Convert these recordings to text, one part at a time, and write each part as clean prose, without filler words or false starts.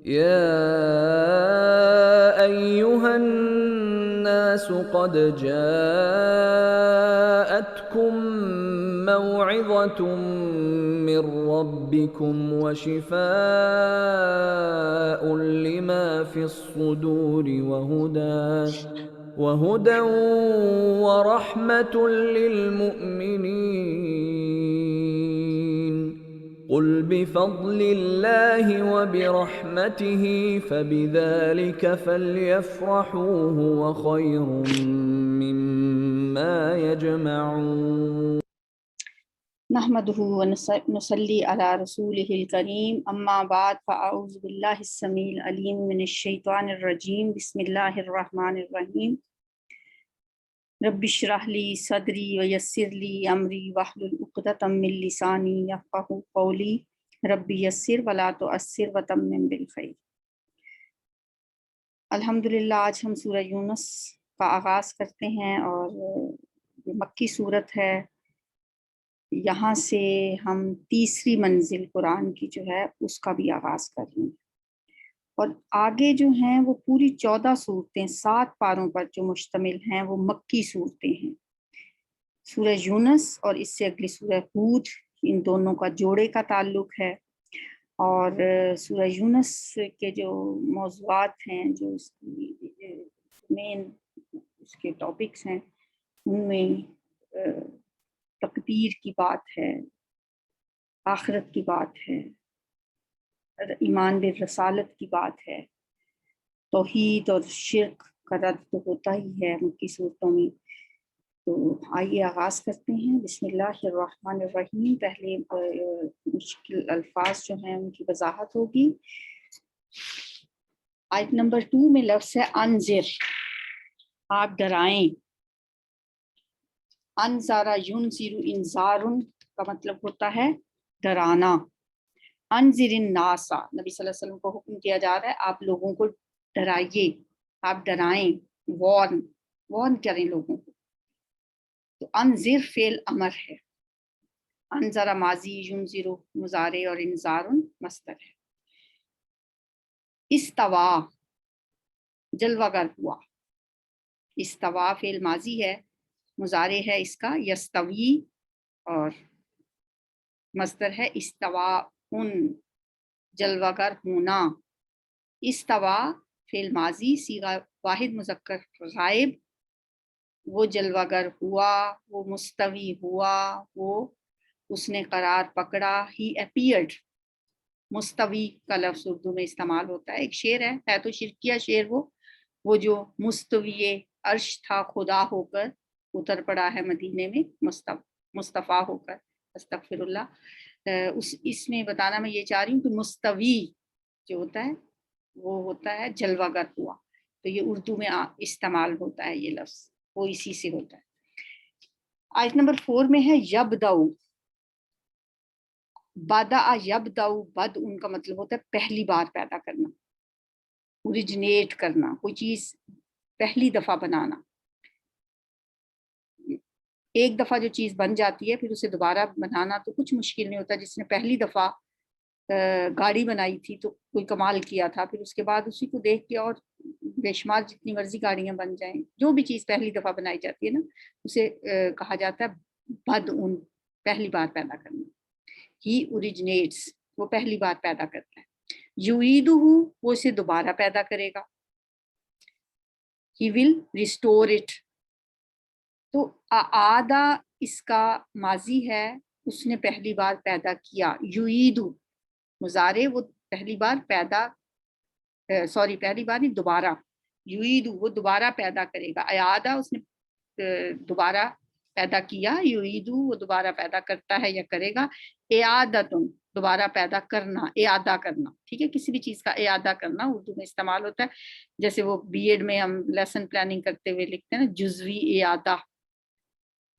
يا أيها الناس قد جاءتكم موعظة من ربكم وشفاء لما في الصدور وهدى ورحمة للمؤمنين. قل بفضل الله وبرحمته فبذلك فليفرحوا هو خير مما يجمعون. نحمده ونصلي على رسوله الكريم اما بعد فاعوذ بالله السميع العليم من الشيطان الرجيم بسم الله الرحمن الرحيم رب اشرح لي صدري ويسر لي امري واحلل عقدة من لساني يفقهوا قولي رب يسر ولا تعسر وتمم بالخير۔ الحمدللہ آج ہم سورہ یونس کا آغاز کرتے ہیں اور یہ مکی صورت ہے۔ یہاں سے ہم تیسری منزل قرآن کی جو ہے اس کا بھی آغاز کر رہے ہیں، اور آگے جو ہیں وہ پوری 14 صورتیں 7 پاروں پر جو مشتمل ہیں وہ مکی صورتیں ہیں۔ سورہ یونس اور اس سے اگلی سورہ ہود، ان دونوں کا جوڑے کا تعلق ہے، اور سورہ یونس کے جو موضوعات ہیں، جو اس کی مین اس کے ٹاپکس ہیں، ان میں تقدیر کی بات ہے، آخرت کی بات ہے، ایمان بالرسالت کی بات ہے، توحید اور شرک کا رد تو ہوتا ہی ہے مکی صورتوں میں۔ تو آئیے آغاز کرتے ہیں۔ بسم اللہ الرحمن الرحیم۔ پہلے مشکل الفاظ جو ہیں ان کی وضاحت ہوگی۔ آیت نمبر 2 میں لفظ ہے انذر، آپ ڈرائیں۔ انذارا ینذر انذار کا مطلب ہوتا ہے ڈرانا۔ انذر الناس، نبی صلی اللہ علیہ وسلم کو حکم دیا جا رہا ہے آپ لوگوں کو ڈرائیے، آپ ڈرائیں، وارن کریں لوگوں کو۔ تو انذر فعل امر ہے، انذر ماضی، ینذر مضارع اور انذار مصدر ہے۔ استوا جلوہ گر ہوا، استوا فعل ماضی ہے، مضارع ہے اس کا یستوی، اور مصدر ہے استوا ان، جلوہ گر ہونا۔ استوا فعل ماضی صیغہ واحد مذکر غائب، وہ جلوہ گر ہوا، وہ مستوی ہوا، وہ اس نے قرار پکڑا، ہی اپیئرڈ۔ مستوی کا لفظ اردو میں استعمال ہوتا ہے، ایک شعر ہے تو شرکیہ شعر، وہ جو مستوی عرش تھا خدا ہو کر اتر پڑا ہے مدینے میں مصطفیٰ ہو کر، استغفر اللہ۔ اس میں بتانا میں یہ چاہ رہی ہوں کہ مستوی جو ہوتا ہے وہ ہوتا ہے جلوہ گر ہوا، تو یہ اردو میں استعمال ہوتا ہے یہ لفظ، وہ اسی سے ہوتا ہے۔ آیت نمبر 4 میں ہے یبدؤ، بدا یبدؤ، بد ان کا مطلب ہوتا ہے پہلی بار پیدا کرنا، اوریجنیٹ کرنا، کوئی چیز پہلی دفعہ بنانا۔ ایک دفعہ جو چیز بن جاتی ہے پھر اسے دوبارہ بنانا تو کچھ مشکل نہیں ہوتا۔ جس نے پہلی دفعہ گاڑی بنائی تھی تو کوئی کمال کیا تھا، پھر اس کے بعد اسی کو دیکھ کے اور بے شمار جتنی مرضی گاڑیاں بن جائیں۔ جو بھی چیز پہلی دفعہ بنائی جاتی ہے نا اسے کہا جاتا ہے بد ان، پہلی بار پیدا کرنا۔ ہی اوریجنیٹس، وہ پہلی بار پیدا کرتا ہے۔ یعیدہ، وہ اسے دوبارہ پیدا کرے گا۔ ہی ول ریسٹور اٹ، تو اعادہ اس کا ماضی ہے، اس نے پہلی بار پیدا کیا۔ یعیدہ مضارع، وہ پہلی بار نہیں، دوبارہ۔ یعیدہ وہ دوبارہ پیدا کرے گا، اعادہ اس نے دوبارہ پیدا کیا، یعیدہ وہ دوبارہ پیدا کرتا ہے یا کرے گا۔ اعادتن دوبارہ پیدا کرنا، اعادہ کرنا، ٹھیک ہے، کسی بھی چیز کا اعادہ کرنا اردو میں استعمال ہوتا ہے۔ جیسے وہ بی ایڈ میں ہم لیسن پلاننگ کرتے ہوئے لکھتے ہیں نا جزوی اعادہ،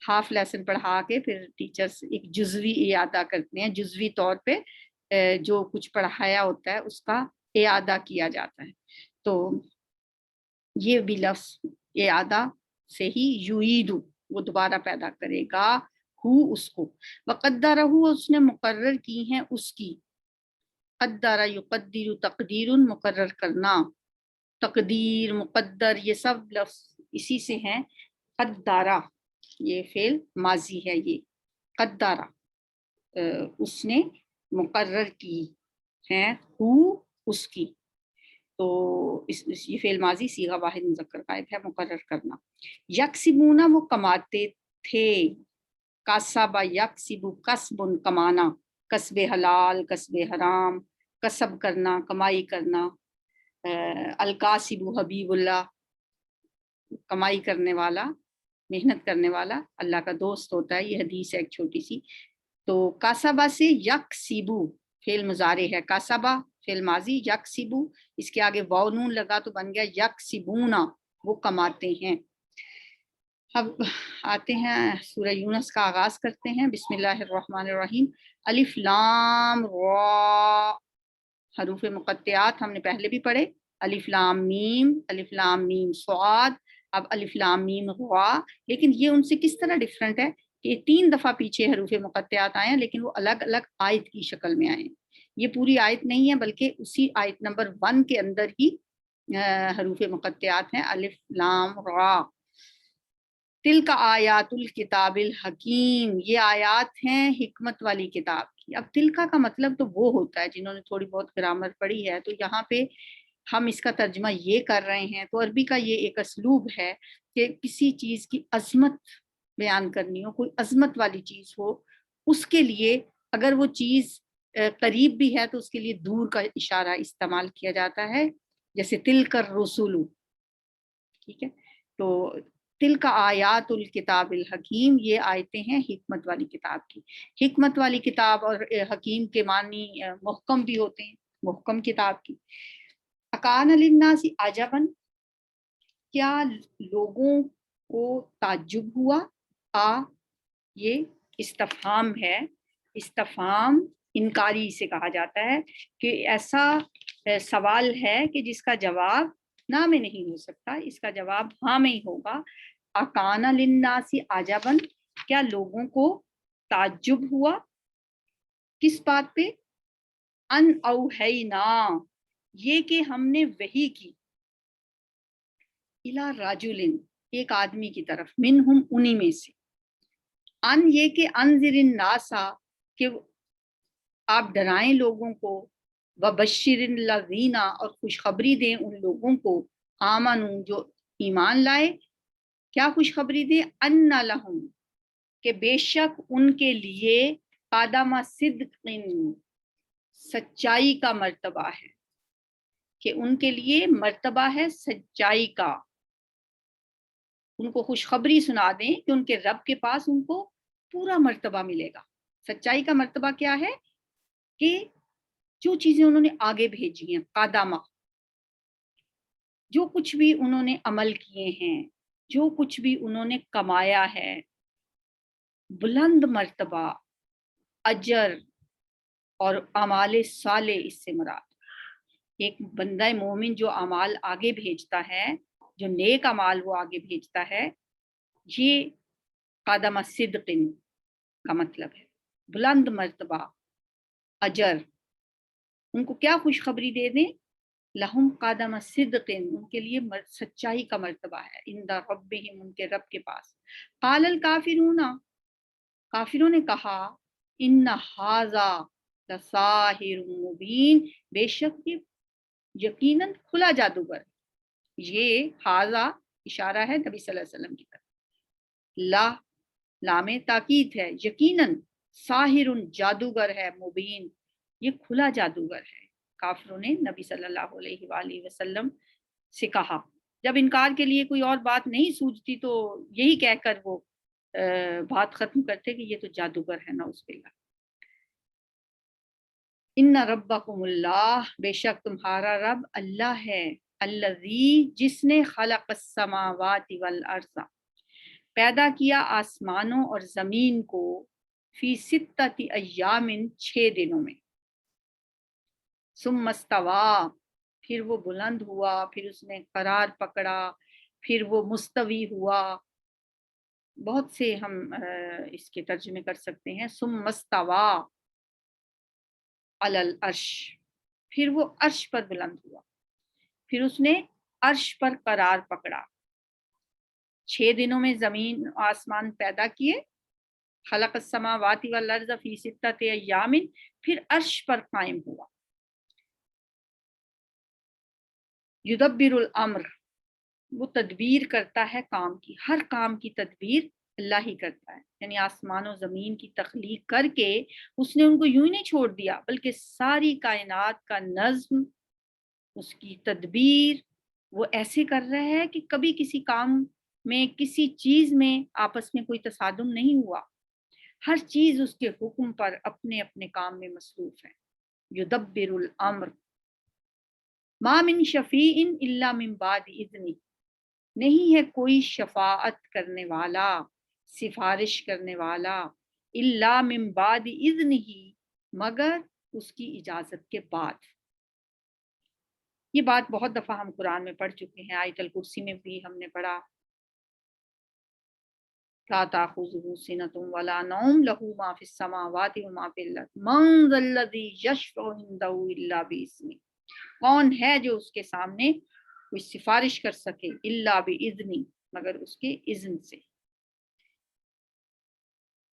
ہاف لیسن پڑھا کے پھر ٹیچرز ایک جزوی اعادہ کرتے ہیں، جزوی طور پہ جو کچھ پڑھایا ہوتا ہے اس کا اعادہ کیا جاتا ہے۔ تو یہ بھی لفظ اعادہ سے ہی یعیدو، وہ دوبارہ پیدا کرے گا، ہو اس کو، وقدرہ اس نے مقرر کی ہیں اس کی، قدر یقدر تقدیر، مقرر کرنا، تقدیر، مقدر، یہ سب لفظ اسی سے ہیں. قدارہ یہ فعل ماضی ہے، یہ قدارہ اس نے مقرر کی ہے، اس کی. تو یہ فعل ماضی صیغہ واحد مذکر غائب ہے، مقرر کرنا. یکسبون وہ کماتے تھے، کسب یکسب کسب کمانا، کسب حلال، کسب حرام، کسب کرنا، کمائی کرنا. الکاسب حبیب اللہ، کمائی کرنے والا، محنت کرنے والا اللہ کا دوست ہوتا ہے. یہ حدیث ہے ایک چھوٹی سی. تو کاسبہ سے یکسبو فعل مضارع ہے، کاسبہ فعل ماضی، یکسبو اس کے آگے واو نون لگا تو بن گیا یکسبونا، وہ کماتے ہیں. اب آتے ہیں سورہ یونس کا آغاز کرتے ہیں. بسم اللہ الرحمن الرحیم. الف لام را، حروف مقطعات ہم نے پہلے بھی پڑھے. الف لام میم، الف لام میم صاد، اب الف لام میم را. لیکن یہ ان سے کس طرح ڈفرنٹ ہے کہ 3 دفعہ پیچھے حروف مقطعات آئے ہیں، لیکن وہ الگ الگ آیت کی شکل میں آئے ہیں. یہ پوری آیت نہیں ہے بلکہ اسی آیت نمبر 1 کے اندر ہی حروف مقطعات ہیں. الف لام را. تلک آیات الکتاب الحکیم، یہ آیات ہیں حکمت والی کتاب کی. اب تلکا کا مطلب تو وہ ہوتا ہے، جنہوں نے تھوڑی بہت گرامر پڑھی ہے تو یہاں پہ ہم اس کا ترجمہ یہ کر رہے ہیں. تو عربی کا یہ ایک اسلوب ہے کہ کسی چیز کی عظمت بیان کرنی ہو، کوئی عظمت والی چیز ہو، اس کے لیے اگر وہ چیز قریب بھی ہے تو اس کے لیے دور کا اشارہ استعمال کیا جاتا ہے، جیسے تلک الرسول. ٹھیک ہے، تو تلک آیات الکتاب الحکیم، یہ آیتیں ہیں حکمت والی کتاب کی. حکمت والی کتاب اور حکیم کے معنی محکم بھی ہوتے ہیں، محکم کتاب کی. اکان للناس عجبا، کیا لوگوں کو تعجب ہوا. یہ استفہام ہے، استفہام انکاری سے کہا جاتا ہے کہ ایسا سوال ہے کہ جس کا جواب نہ میں نہیں ہو سکتا، اس کا جواب ہاں میں ہی ہوگا. اکان للناس عجبا، کیا لوگوں کو تعجب ہوا کس بات پہ. ان اوحینا، یہ کہ ہم نے وحی کی، الی رجل، ایک آدمی کی طرف، منہم انہی میں سے. ان یہ کہ انذر الناس، کہ آپ ڈرائیں لوگوں کو، وبشر الذین، اور خوشخبری دیں ان لوگوں کو، آمنوا جو ایمان لائے. کیا خوشخبری دیں، ان لہم کہ بے شک ان کے لیے قدم صدق، سچائی کا مرتبہ ہے، کہ ان کے لیے مرتبہ ہے سچائی کا. ان کو خوشخبری سنا دیں کہ ان کے رب کے پاس ان کو پورا مرتبہ ملے گا. سچائی کا مرتبہ کیا ہے کہ جو چیزیں انہوں نے آگے بھیجی ہیں، قادامہ، جو کچھ بھی انہوں نے عمل کیے ہیں، جو کچھ بھی انہوں نے کمایا ہے، بلند مرتبہ، اجر اور اعمال صالح اس سے مراد. ایک بندہ مومن جو اعمال آگے بھیجتا ہے، جو نیک اعمال وہ آگے بھیجتا ہے، یہ قدم صدق کا مطلب ہے، بلند مرتبہ، اجر. ان کو کیا خوشخبری دے دیں، لہم قدم صدق، ان کے لیے سچائی کا مرتبہ ہے، عند ربہم، ان کے رب کے پاس. قال الکافرون، کافروں نے کہا، ان ھذا لساحر مبین، بے شک یہ یقیناً کھلا جادوگر. یہ ھذا اشارہ ہے نبی صلی اللہ علیہ وسلم کی طرف. لا، لام تاکید ہے، یقیناً، ساحر جادوگر ہے، مبین یہ کھلا جادوگر ہے. کافروں نے نبی صلی اللہ علیہ وآلہ وسلم سے کہا. جب انکار کے لیے کوئی اور بات نہیں سوچتی تو یہی کہہ کر وہ بات ختم کرتے کہ یہ تو جادوگر ہے، نعوذ باللہ. ان ربکم اللہ، بے شک تمہارا رب اللہ ہے، الذی جس نے خلق السماوات والارض پیدا کیا آسمانوں اور زمین کو، فی ستۃ ایام 6 دنوں میں. ثم استوی، پھر وہ بلند ہوا، پھر اس نے قرار پکڑا، پھر وہ مستوی ہوا. بہت سے ہم اس کے ترجمے کر سکتے ہیں. ثم استوی علی العرش، پھر وہ عرش پر بلند ہوا، پھر اس نے عرش پر قرار پکڑا، 6 دنوں میں زمین آسمان پیدا کیے، خلق السماوات والارض فی 6 ایام، پھر عرش پر قائم ہوا، یدبر الامر، وہ تدبیر کرتا ہے کام کی، ہر کام کی تدبیر اللہ ہی کرتا ہے، یعنی آسمان و زمین کی تخلیق کر کے اس نے ان کو یوں ہی نہیں چھوڑ دیا، بلکہ ساری کائنات کا نظم، اس کی تدبیر وہ ایسے کر رہا ہے کہ کبھی کسی کام میں، کسی چیز میں آپس میں کوئی تصادم نہیں ہوا، ہر چیز اس کے حکم پر اپنے اپنے کام میں مصروف ہے۔ یدبر الامر، ما من شفیع الا من بعد اذنہ، نہیں ہے کوئی شفاعت کرنے والا، سفارش کرنے والا، الا من بعد اذنہ، مگر اس کی اجازت کے بعد۔ یہ بات بہت دفعہ ہم قرآن میں پڑھ چکے ہیں، آیت الکرسی میں بھی ہم نے پڑھا، لا تأخذہ سنۃ ولا نوم لہ ما فی السماوات وما فی الارض من ذا الذی یشفع عندہ الا بإذنہ، کون ہے جو اس کے سامنے کوئی سفارش کر سکے، الا بإذنہ، مگر اس کے اذن سے۔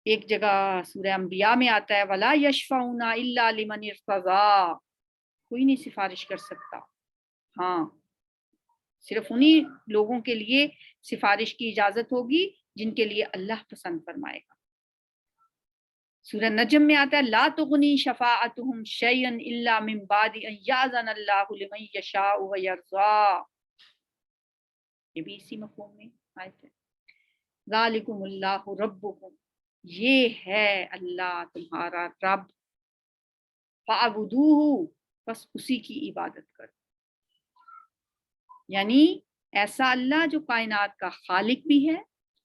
ایک جگہ سورہ انبیاء میں آتا ہے ولا یشفعون الا لمن ارتضی، کوئی نہیں سفارش کر سکتا، ہاں صرف انہی لوگوں کے لیے سفارش کی اجازت ہوگی جن کے لیے اللہ پسند فرمائے گا۔ سورہ نجم میں آتا ہے لا تغنی شفاعتہم شیئا الا من بعد ان یأذن اللہ لمن یشاء ویرضی، یہ بھی اسی مفہوم میں آیت ہے۔ ذالکم اللہ ربکم، یہ ہے اللہ تمہارا رب، فاعبدوہ، بس اسی کی عبادت کرو، یعنی ایسا اللہ جو کائنات کا خالق بھی ہے،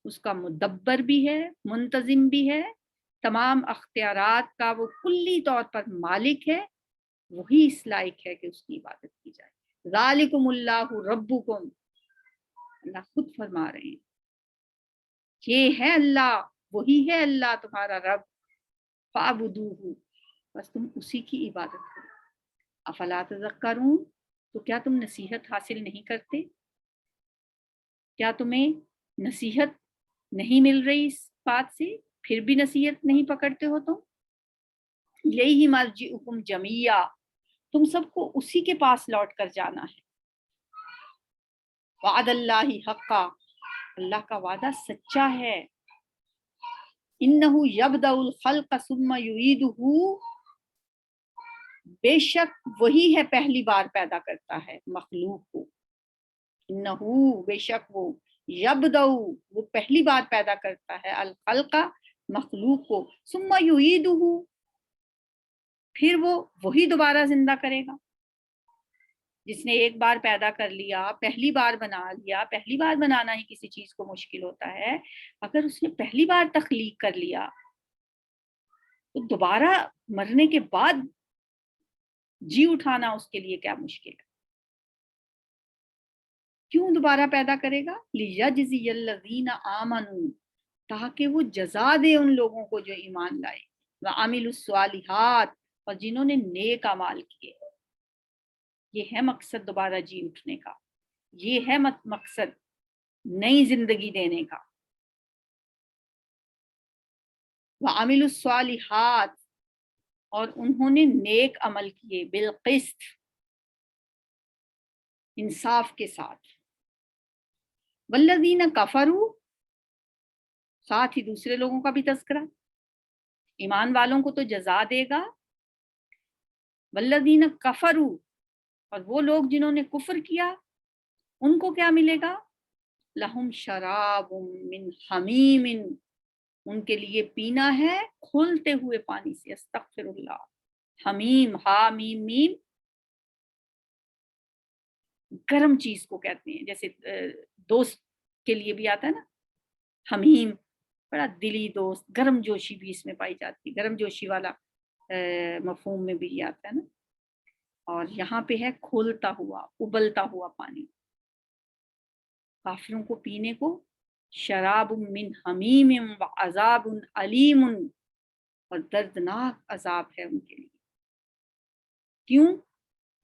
اس کا مدبر بھی ہے، منتظم بھی ہے، تمام اختیارات کا وہ کلی طور پر مالک ہے، وہی اس لائق ہے کہ اس کی عبادت کی جائے۔ ذالکم اللہ ربکم، اللہ خود فرما رہے ہیں یہ ہے اللہ، وہی ہے اللہ تمہارا رب، فاعبدوہ، بس تم اسی کی عبادت کرو۔ افلا تذکرون، تو کیا تم نصیحت حاصل نہیں کرتے؟ کیا تمہیں نصیحت نہیں مل رہی اس بات سے؟ پھر بھی نصیحت نہیں پکڑتے ہو تم؟ الیہ مرجعکم جمیعا، تم سب کو اسی کے پاس لوٹ کر جانا ہے۔ وعد اللہ حقا، اللہ کا وعدہ سچا ہے۔ انہ یبدأ الخلق ثم یعیدہ، بے شک وہی ہے پہلی بار پیدا کرتا ہے مخلوق کو، انہو بے شک وہ، یبدأ وہ پہلی بار پیدا کرتا ہے، الخلق مخلوق کو، ثم یعیدہ پھر وہ وہی دوبارہ زندہ کرے گا۔ جس نے ایک بار پیدا کر لیا، پہلی بار بنا لیا، پہلی بار بنانا ہی کسی چیز کو مشکل ہوتا ہے، اگر اس نے پہلی بار تخلیق کر لیا تو دوبارہ مرنے کے بعد جی اٹھانا اس کے لیے کیا مشکل ہے؟ کیوں دوبارہ پیدا کرے گا؟ لیجزی الذین آمنوا، تاکہ وہ جزا دے ان لوگوں کو جو ایمان لائے، وعملوا الصالحات، اور جنہوں نے نیک اعمال کیے۔ یہ ہے مقصد دوبارہ جی اٹھنے کا، یہ ہے مقصد نئی زندگی دینے کا۔ وعملوا الصالحات، اور انہوں نے نیک عمل کیے، بالقسط، انصاف کے ساتھ۔ والذین کفروا، ساتھ ہی دوسرے لوگوں کا بھی تذکرہ، ایمان والوں کو تو جزا دے گا، والذین کفروا، اور وہ لوگ جنہوں نے کفر کیا ان کو کیا ملے گا؟ لہم شراب من حمیم، ان کے لیے پینا ہے کھولتے ہوئے پانی سے، استغفر اللہ، حمیم، ہا میم میم، گرم چیز کو کہتے ہیں، جیسے دوست کے لیے بھی آتا ہے نا حمیم، بڑا دلی دوست، گرم جوشی بھی اس میں پائی جاتی ہے، گرم جوشی والا مفہوم میں بھی یہ آتا ہے نا۔ اور یہاں پہ ہے کھولتا ہوا، ابلتا ہوا پانی، کافروں کو پینے کو شراب من حمیم وعذاب علیم، اور دردناک عذاب ہے ان کے لیے۔ کیوں؟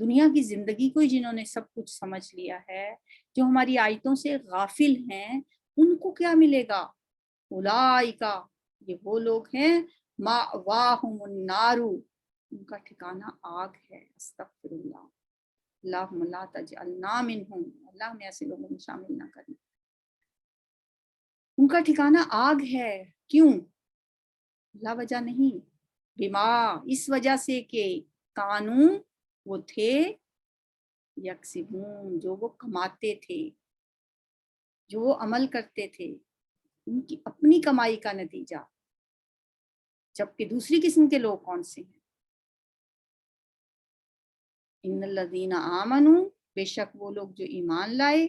دنیا کی زندگی کو ہی جنہوں نے سب کچھ سمجھ لیا ہے، جو ہماری آیتوں سے غافل ہیں، ان کو کیا ملے گا؟ اولئکا، یہ وہ لوگ ہیں، مأواہم النار، ان کا ٹھکانہ آگ ہے۔ استغفر اللہ، اللہم لا تجعلنا منہم، اللہ ہمیں ایسے لوگوں میں شامل نہ کرنا۔ ان کا ٹھکانہ آگ ہے، کیوں؟ لا وجہ نہیں، بما، اس وجہ سے کہ قانون وہ تھے، یکسبون، جو وہ کماتے تھے، جو وہ عمل کرتے تھے، ان کی اپنی کمائی کا نتیجہ۔ جبکہ دوسری قسم کے لوگ کون سے ہیں؟ ان الذین آمنوا، بے شک وہ لوگ جو ایمان لائے،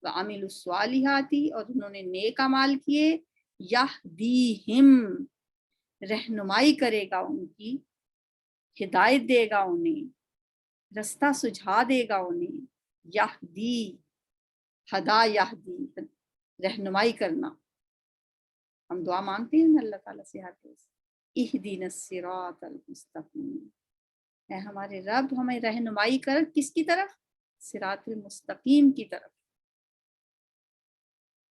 وعملوا الصالحات، اور انہوں نے نیک اعمال کیے، یہدیہم، رہنمائی کرے گا ان کی، ہدایت دے گا انہیں، رستہ سجھا دے گا انہیں۔ یہدی، ہدا یہدی، رہنمائی کرنا۔ ہم دعا مانگتے ہیں اللہ تعالیٰ سے ہر روز، اہدنا الصراط المستقیم، اے ہمارے رب ہمیں رہنمائی کر، کس کی طرف؟ صراط المستقیم کی طرف۔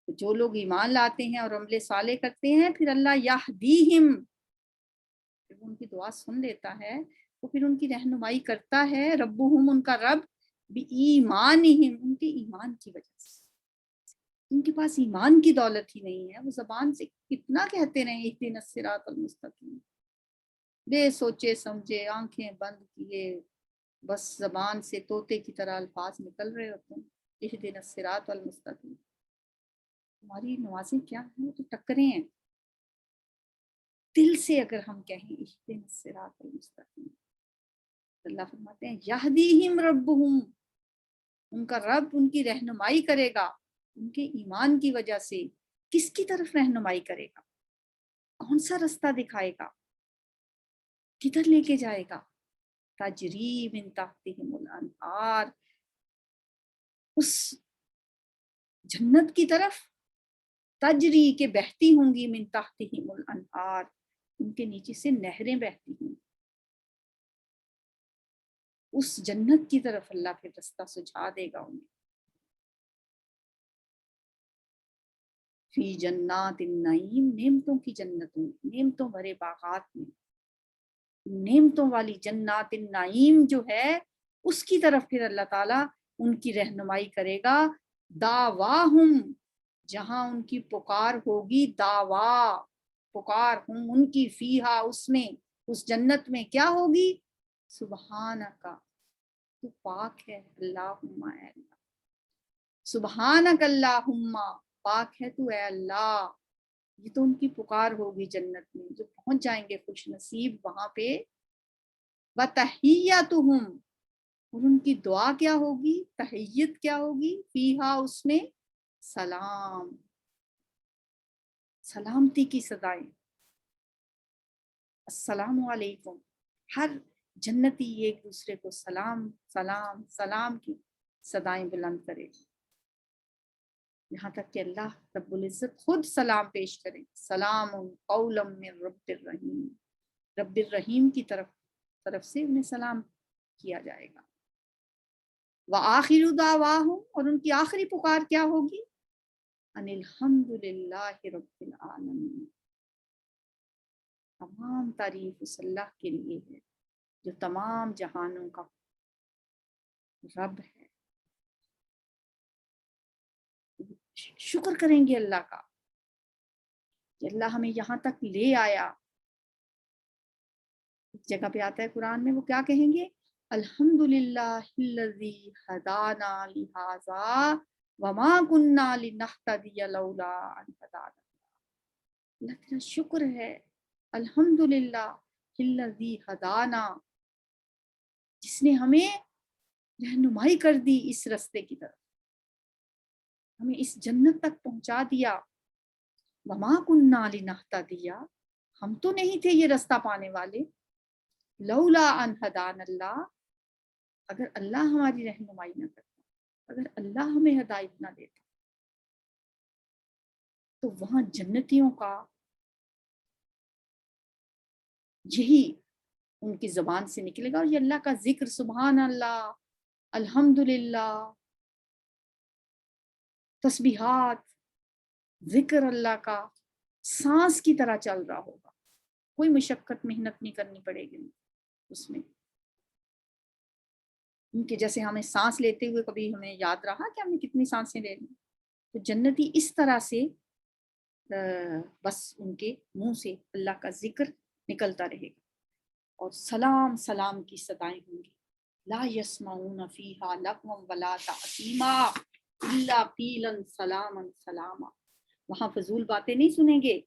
جو لوگ ایمان لاتے ہیں اور عمل صالح کرتے ہیں، پھر اللہ یہدیہم، پھر ان کی دعا سن لیتا ہے، وہ پھر ان کی رہنمائی کرتا ہے، ربہم، ان کا رب، بِایمانہم، ان کے ایمان کی وجہ سے۔ ان کے پاس ایمان کی دولت ہی نہیں ہے، وہ زبان سے کتنا کہتے رہے اہدنا الصراط المستقیم، بے سوچے سمجھے، آنکھیں بند کیے، بس زبان سے طوطے کی طرح الفاظ نکل رہے ہوتے ہیں، اہدنا الصراط المستقیم۔ ہماری نمازیں کیا ہیں؟ تو ٹکریں ہیں۔ دل سے اگر ہم کہیں اہدنا الصراط المستقیم، اللہ فرماتے ہیں یہدیہم ربہم، ان کا رب ان کی رہنمائی کرے گا ان کے ایمان کی وجہ سے۔ کس کی طرف رہنمائی کرے گا؟ کون سا رستہ دکھائے گا؟ کدھر لے کے جائے گا؟ تجری من تحتہم الانہار، اس جنت کی طرف، تجری کے بہتی ہوں گی، من تحتہم الانہار، ان کے نیچے سے نہریں بہتی ہوں، اس جنت کی طرف اللہ پھر رستہ سجھا دے گا انہیں۔ فی جنات النعیم، نعمتوں کی جنتوں، نعمتوں بھرے باغات میں، نعمتوں والی جنات النعیم جو ہے، اس کی طرف پھر اللہ تعالیٰ ان کی رہنمائی کرے گا۔ دعواہم، جہاں ان کی پکار ہوگی، دعوا، پکار ہم ان کی، فیہا، اس میں، اس جنت میں کیا ہوگی؟ سبحانکا، تو پاک ہے اللہم، اے اللہ، سبحانک اللہم، پاک ہے تو اے اللہ۔ یہ تو ان کی پکار ہوگی جنت میں، جو پہنچ جائیں گے خوش نصیب وہاں پہ۔ وَتَحِيَّتُهُمْ، اور ان کی دعا کیا ہوگی، تحیت کیا ہوگی، فیہا، اس میں، سلام، سلامتی کی صدائیں، السلام علیکم۔ ہر جنتی ایک دوسرے کو سلام سلام سلام کی صدائیں بلند کرے، یہاں تک کہ اللہ رب العزت خود سلام پیش کرے، سلام قولا من رب الرحیم، رب الرحیم کی طرف سے انہیں سلام کیا جائے گا۔ وآخر دعواہم، اور ان کی آخری پکار کیا ہوگی، ان الحمد للہ رب العالمین، تمام تعریف اس اللہ کے لیے ہے جو تمام جہانوں کا رب ہے۔ شکر کریں گے اللہ کا کہ اللہ ہمیں یہاں تک لے آیا۔ ایک جگہ پہ آتا ہے قرآن میں، وہ کیا کہیں گے، الحمدللہ الذی ہدانا لہذا وما کننا لنہتدی لولا ان ہدانا، اللہ تیرا شکر ہے، الحمدللہ الذی ہدانا، جس نے ہمیں رہنمائی کر دی اس رستے کی طرف، ہمیں اس جنت تک پہنچا دیا۔ وما کننا لنہتدی، ہم تو نہیں تھے یہ رستہ پانے والے، لولا ان ہدانا اللہ، اگر اللہ ہماری رہنمائی نہ کرتا، اگر اللہ ہمیں ہدایت نہ دیتا، تو وہاں جنتیوں کا یہی ان کی زبان سے نکلے گا، اور یہ اللہ کا ذکر، سبحان اللہ الحمدللہ، تسبیحات، ذکر اللہ کا سانس کی طرح چل رہا ہوگا، کوئی مشقت محنت نہیں کرنی پڑے گی اس میں. کہ جیسے ہمیں سانس لیتے ہوئے کبھی ہمیں یاد رہا کہ ہم نے کتنی سانسیں لے لی، تو جنتی اس طرح سے بس ان کے منہ سے اللہ کا ذکر نکلتا رہے گا، اور سلام سلام کی صدائیں ہوں گی. لا یسمعون فیہا لغوا ولا تأثیما الا قیلا سلاما سلاما. وہاں فضول باتیں نہیں سنیں گے،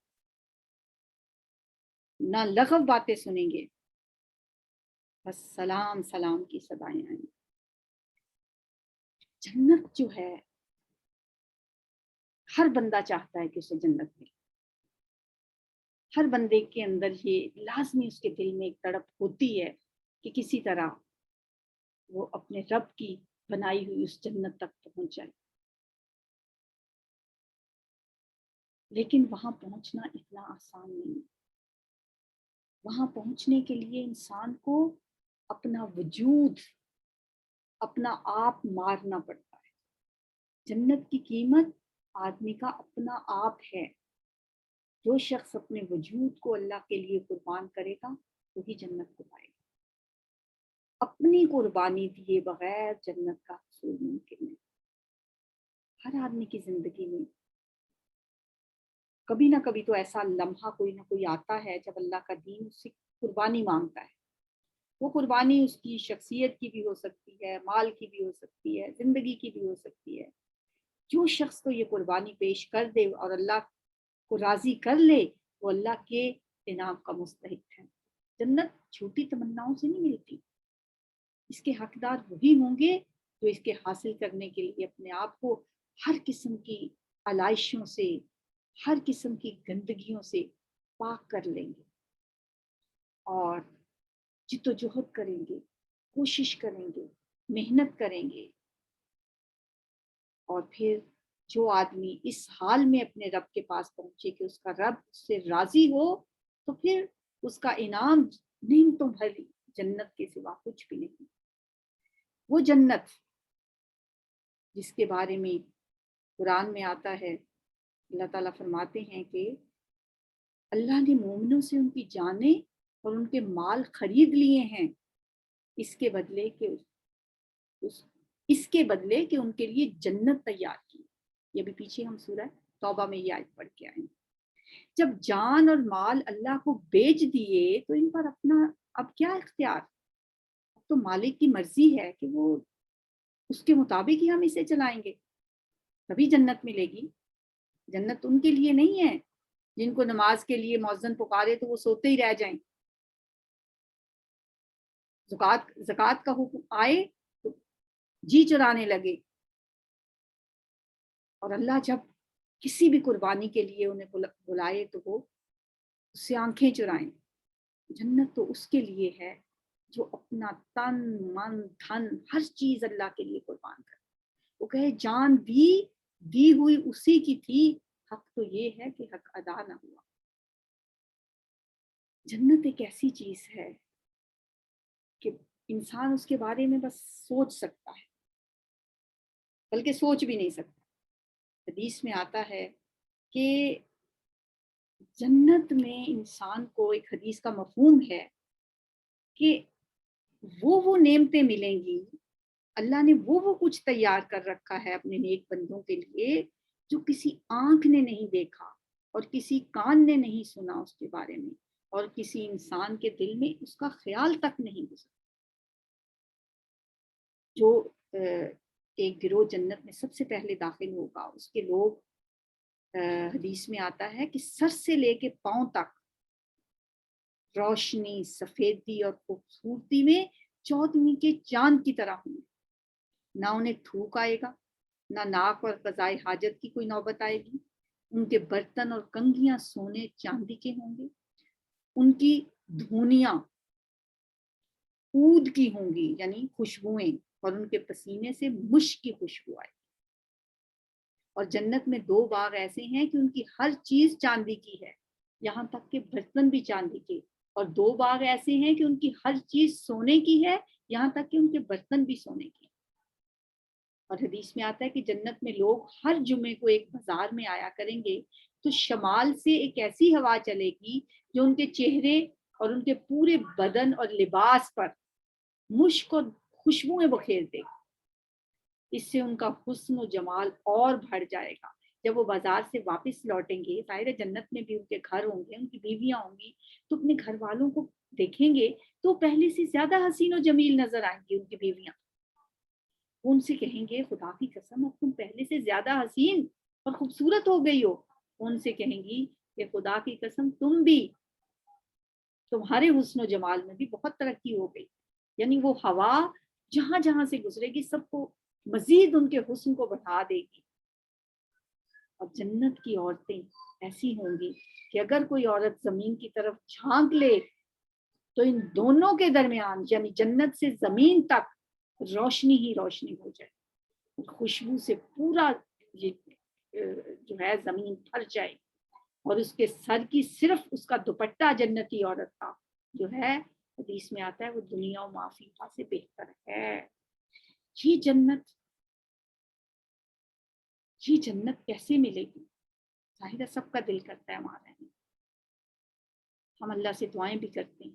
نہ لغو باتیں سنیں گے، بس سلام سلام کی صدائیں آئیں. جنت جو ہے ہر بندہ چاہتا ہے کہ اسے جنت ملے. ہر بندے کے اندر یہ لازمی اس کے دل میں ایک تڑپ ہوتی ہے کہ کسی طرح وہ اپنے رب کی بنائی ہوئی اس جنت تک پہنچ جائے. لیکن وہاں پہنچنا اتنا آسان نہیں. وہاں پہنچنے کے لیے انسان کو اپنا وجود، اپنا آپ مارنا پڑتا ہے. جنت کی قیمت آدمی کا اپنا آپ ہے. جو شخص اپنے وجود کو اللہ کے لیے قربان کرے گا وہی جنت کو پائے گا. اپنی قربانی دیے بغیر جنت کا حصول ممکن نہیں. ہر آدمی کی زندگی میں کبھی نہ کبھی تو ایسا لمحہ کوئی نہ کوئی آتا ہے جب اللہ کا دین اس سے قربانی مانگتا ہے. وہ قربانی اس کی شخصیت کی بھی ہو سکتی ہے، مال کی بھی ہو سکتی ہے، زندگی کی بھی ہو سکتی ہے. جو شخص کو یہ قربانی پیش کر دے اور اللہ کو راضی کر لے وہ اللہ کے انعام کا مستحق ہے. جنت چھوٹی تمناؤں سے نہیں ملتی. اس کے حقدار وہی ہوں گے جو اس کے حاصل کرنے کے لیے اپنے آپ کو ہر قسم کی علائشوں سے، ہر قسم کی گندگیوں سے پاک کر لیں گے اور جد و جہد کریں گے، کوشش کریں گے، محنت کریں گے. اور پھر جو آدمی اس حال میں اپنے رب کے پاس پہنچے کہ اس کا رب اس سے راضی ہو، تو پھر اس کا انعام نعمتوں بھری جنت کے سوا کچھ بھی نہیں. وہ جنت جس کے بارے میں قرآن میں آتا ہے، اللہ تعالیٰ فرماتے ہیں کہ اللہ نے مومنوں سے ان کی جانیں اور ان کے مال خرید لیے ہیں اس کے بدلے کہ ان کے لیے جنت تیار کی. یہ بھی پیچھے ہم سورہ توبہ میں یہ آیت پڑھ کے آئے. جب جان اور مال اللہ کو بیچ دیے تو ان پر اپنا اب کیا اختیار؟ اب تو مالک کی مرضی ہے کہ وہ اس کے مطابق ہی ہم اسے چلائیں گے. تبھی جنت ملے گی. جنت ان کے لیے نہیں ہے جن کو نماز کے لیے مؤذن پکارے تو وہ سوتے ہی رہ جائیں. زکوٰۃ کا حکم آئے تو جی چرانے لگے، اور اللہ جب کسی بھی قربانی کے لیے انہیں بلائے تو وہ اس سے آنکھیں چرائیں. جنت تو اس کے لیے ہے جو اپنا تن من دھن ہر چیز اللہ کے لیے قربان کرے. وہ کہے جان دی ہوئی اسی کی تھی، حق تو یہ ہے کہ حق ادا نہ ہوا. جنت ایک ایسی چیز ہے کہ انسان اس کے بارے میں بس سوچ سکتا ہے، بلکہ سوچ بھی نہیں سکتا. حدیث میں آتا ہے کہ جنت میں انسان کو، ایک حدیث کا مفہوم ہے کہ وہ نعمتیں ملیں گی، اللہ نے وہ کچھ تیار کر رکھا ہے اپنے نیک بندوں کے لیے جو کسی آنکھ نے نہیں دیکھا اور کسی کان نے نہیں سنا اس کے بارے میں، اور کسی انسان کے دل میں اس کا خیال تک نہیں گزرا. جو ایک گروہ جنت میں سب سے پہلے داخل ہوگا اس کے لوگ، حدیث میں آتا ہے کہ سر سے لے کے پاؤں تک روشنی، سفیدی اور خوبصورتی میں چودھویں کے چاند کی طرح ہوں گے. نہ انہیں تھوک آئے گا، نہ ناک اور قضائے حاجت کی کوئی نوبت آئے گی. ان کے برتن اور کنگھیاں سونے چاندی کے ہوں گے. ان کی دھونیاں عود کی ہوں گی یعنی خوشبوئیں، اور ان کے پسینے سے مشک کی خوشبو آئے. اور جنت میں 2 باغ ایسے ہیں کہ ان کی ہر چیز چاندی کی ہے، یہاں تک کہ برتن بھی چاندی کے. اور 2 باغ ایسے ہیں کہ ان کی ہر چیز سونے کی ہے، یہاں تک کہ ان کے برتن بھی سونے کی. اور حدیث میں آتا ہے کہ جنت میں لوگ ہر جمعے کو ایک بازار میں آیا کریں گے تو شمال سے ایک ایسی ہوا چلے گی جو ان کے چہرے اور ان کے پورے بدن اور لباس پر مشک اور خوشبوئیں بکھیر دے گی. اس سے ان کا حسن و جمال اور بڑھ جائے گا. جب وہ بازار سے واپس لوٹیں گے، ظاہر ہے جنت میں بھی ان کے گھر ہوں گے، ان کی بیویاں ہوں گی، تو اپنے گھر والوں کو دیکھیں گے تو پہلے سے زیادہ حسین و جمیل نظر آئیں گی ان کی بیویاں. وہ ان سے کہیں گے خدا کی قسم اب تم پہلے سے زیادہ حسین اور خوبصورت ہو گئی ہو. ان سے کہیں گی کہ خدا کی قسم تم بھی، تمہارے حسن و جمال میں بھی بہت ترقی ہو گئی. یعنی وہ ہوا جہاں جہاں سے گزرے گی سب کو مزید ان کے حسن کو بڑھا دے گی. اور جنت کی عورتیں ایسی ہوں گی کہ اگر کوئی عورت زمین کی طرف جھانک لے تو ان دونوں کے درمیان یعنی جنت سے زمین تک روشنی ہی روشنی ہو جائے. خوشبو سے پورا یہ جو ہے زمین بھر جائے اور اس کے سر کی صرف اس کا دوپٹہ جنتی عورت کا جو ہے حدیث میں آتا ہے وہ دنیا و معافیہ سے بہتر ہے. یہ جنت کیسے ملے گی؟ ظاہر ہے سب کا دل کرتا ہے وہاں رہنے. ہم اللہ سے دعائیں بھی کرتے ہیں،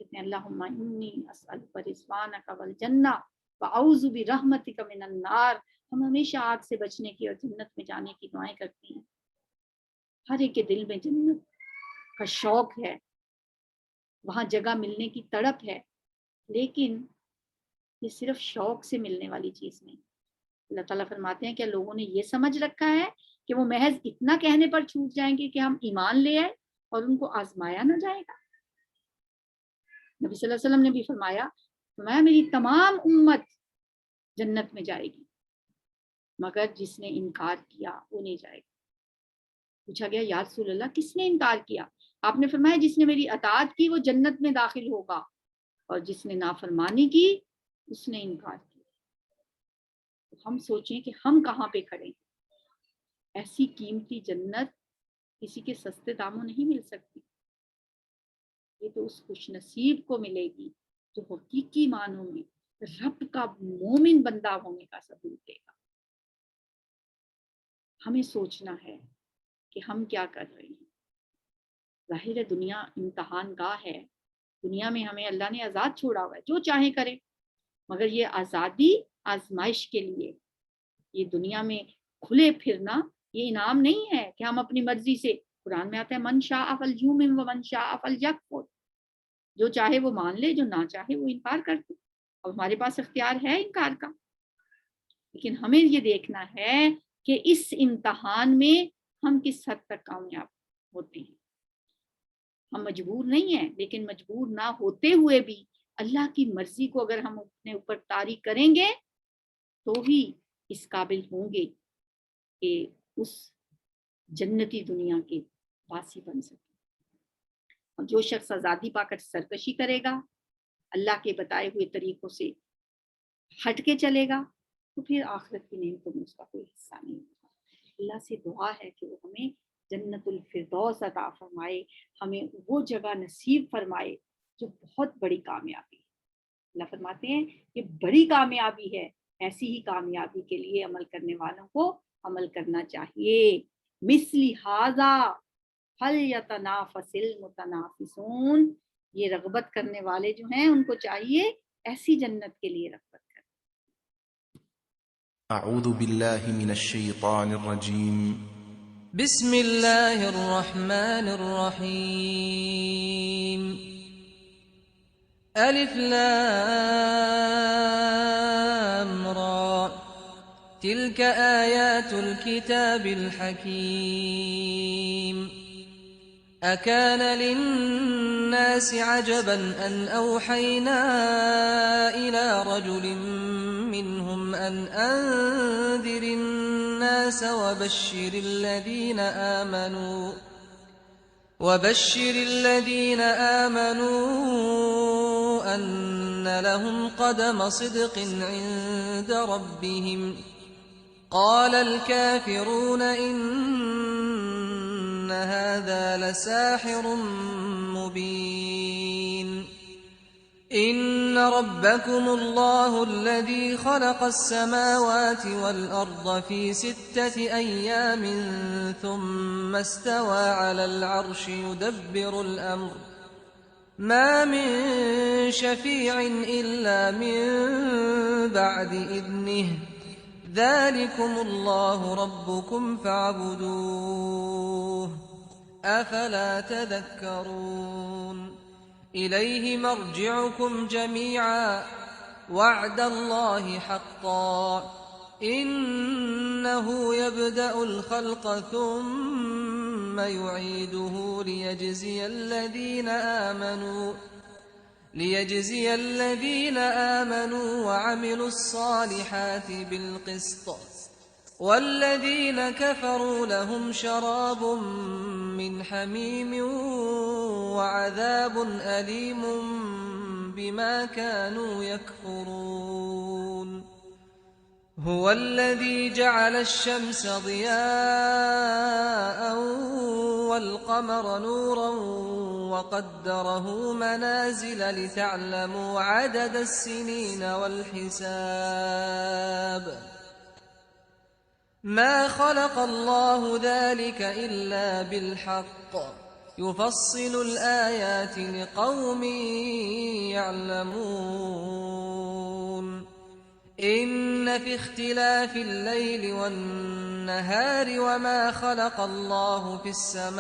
کہتے ہیں اللہم انی اسألک رضوانک والجنہ واعوذ برحمتک من النار. ہم ہمیشہ آگ سے بچنے کی اور جنت میں جانے کی دعائیں کرتے ہیں. ہر ایک کے دل میں جنت کا شوق ہے، وہاں جگہ ملنے کی تڑپ ہے، لیکن یہ صرف شوق سے ملنے والی چیز نہیں. اللہ تعالیٰ فرماتے ہیں کہ لوگوں نے یہ سمجھ رکھا ہے کہ وہ محض اتنا کہنے پر چھوٹ جائیں گے کہ ہم ایمان لے آئے اور ان کو آزمایا نہ جائے گا. نبی صلی اللہ علیہ وسلم نے بھی فرمایا میری تمام امت جنت میں جائے گی مگر جس نے انکار کیا وہ نہیں جائے گا. پوچھا گیا یا رسول اللہ کس نے انکار کیا؟ آپ نے فرمایا جس نے میری اطاعت کی وہ جنت میں داخل ہوگا اور جس نے نافرمانی کی اس نے انکار کیا. ہم سوچیں کہ ہم کہاں پہ کھڑے ہیں. ایسی قیمتی جنت کسی کے سستے داموں نہیں مل سکتی. یہ تو اس خوش نصیب کو ملے گی جو حقیقی معنوں میں رب کا مومن بندہ ہونے کا ثبوت دے گا. ہمیں سوچنا ہے کہ ہم کیا کر رہے ہیں. ظاہر ہے دنیا امتحان گاہ ہے، دنیا میں ہمیں اللہ نے آزاد چھوڑا ہوا ہے، جو چاہے کرے، مگر یہ آزادی آزمائش کے لیے. یہ دنیا میں کھلے پھرنا یہ انعام نہیں ہے کہ ہم اپنی مرضی سے. قرآن میں آتا ہے من شاء فلیؤمن ومن شاء فلیکفر. جو چاہے وہ مان لے، جو نہ چاہے وہ انکار کر دے. اور ہمارے پاس اختیار ہے انکار کا، لیکن ہمیں یہ دیکھنا ہے کہ اس امتحان میں ہم کس حد تک کامیاب ہوتے ہیں. ہم مجبور نہیں ہیں، لیکن مجبور نہ ہوتے ہوئے بھی اللہ کی مرضی کو اگر ہم اپنے اوپر طاری کریں گے تو ہی اس قابل ہوں گے کہ اس جنتی دنیا کے واسی بن سکے. اور جو شخص آزادی پا کر سرکشی کرے گا، اللہ کے بتائے ہوئے طریقوں سے ہٹ کے چلے گا، تو پھر آخرت کی نعمتوں میں اس کا کوئی حصہ نہیں ہوگا. اللہ سے دعا ہے کہ وہ ہمیں جنت الفردوس عطا فرمائے، ہمیں وہ جگہ نصیب فرمائے جو بہت بڑی کامیابی ہے. اللہ فرماتے ہیں کہ بڑی کامیابی ہے، ایسی ہی کامیابی کے لیے عمل کرنے والوں کو عمل کرنا چاہیے. مثلی ھذا فلیتنافس المتنافسون. یہ رغبت کرنے والے جو ہیں ان کو چاہیے ایسی جنت کے لیے رغبت کریں. اعوذ باللہ من الشیطان الرجیم. بسم اللہ الرحمن الرحیم. الف لام را تلك آیات الكتاب الحکیم. أكان للناس عجبا أن أوحينا إلى رجل منهم أن أنذر الناس وبشر الذين آمنوا أن لهم قدم صدق عند ربهم. قال الكافرون إن هذا لساحر مبين. إن ربكم الله الذي خلق السماوات والأرض في 6 أيام ثم استوى على العرش يدبر الأمر ما من شفيع إلا من بعد إذنه ذلكم الله ربكم فاعبدوه أفلا تذكرون إليه مرجعكم جميعا وعد الله حقا إنه يبدأ الخلق ثم يعيده ليجزي الذين آمنوا وعملوا الصالحات بالقسط والذين كفروا لهم شراب من حميم وعذاب أليم بما كانوا يكفرون هو الذي جعل الشمس ضياء والقمر نورا وقدره منازل لتعلموا عدد السنين والحساب ما خلق الله ذلك إلا بالحق يفصل الآيات لقوم يعلمون إن في اختلاف الليل والنهار وما خلق الله في السماء